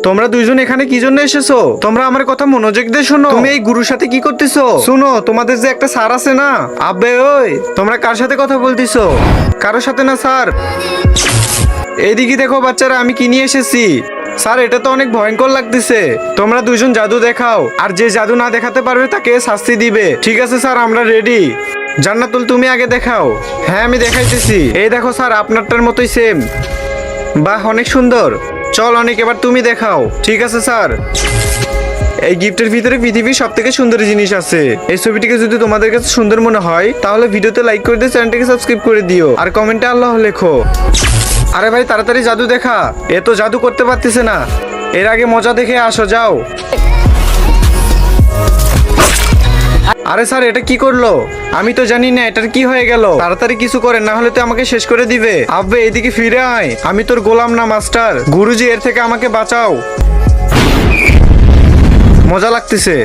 তোমরা দুইজন এখানে কি জন্য এসেছো? তোমরা আমার কথা মনোযোগ দিয়ে শোনো। তুমি এই গুরুর সাথে কি করতেছো? শুনো, তোমাদের যে একটা স্যার আছে না, আব্বে ওই, তোমরা কার সাথে কথা বলতেছো? কারোর সাথে না স্যার। এইদিকে দেখো বাচ্চারা, আমি কি নিয়ে এসেছি। স্যার, এটা তো অনেক ভয়ঙ্কর লাগতেছে। তোমরা দুইজন জাদু দেখাও, আর যে জাদু না দেখাতে পারবে তাকে শাস্তি দিবে। ঠিক আছে স্যার, আমরা রেডি। জান্নাতুল, তুমি আগে দেখাও। হ্যাঁ, আমি দেখাইতেছি। এই দেখো স্যার, আপনারটার মতোই সেম। বাহ, অনেক সুন্দর। চল অনেক, এবার তুমি দেখাও। ঠিক আছে স্যার। এই গিফটের ভিতরে পৃথিবীর সব থেকে সুন্দর জিনিস আছে। এই ছবিটিকে যদি তোমাদের কাছে সুন্দর মনে হয় তাহলে ভিডিওতে লাইক করে দিয়ে চ্যানেলটিকে সাবস্ক্রাইব করে দিও, আর কমেন্টে আল্লাহ লেখো। আরে ভাই, তাড়াতাড়ি জাদু দেখা। এ তো জাদু করতে পারতেছে না। এর আগে মজা দেখে আসো, যাও। আরে স্যার, এটা কি করলো? আমি তো জানি না এটার কি হয়ে গেল। তাড়াতাড়ি কিছু করেন, না হলে তো আমাকে শেষ করে দিবে। আব্বে, এদিকে ফিরে আয়। আমি তোর গোলাম না মাস্টার। গুরুজি, এর থেকে আমাকে বাঁচাও। মজা লাগতেছে।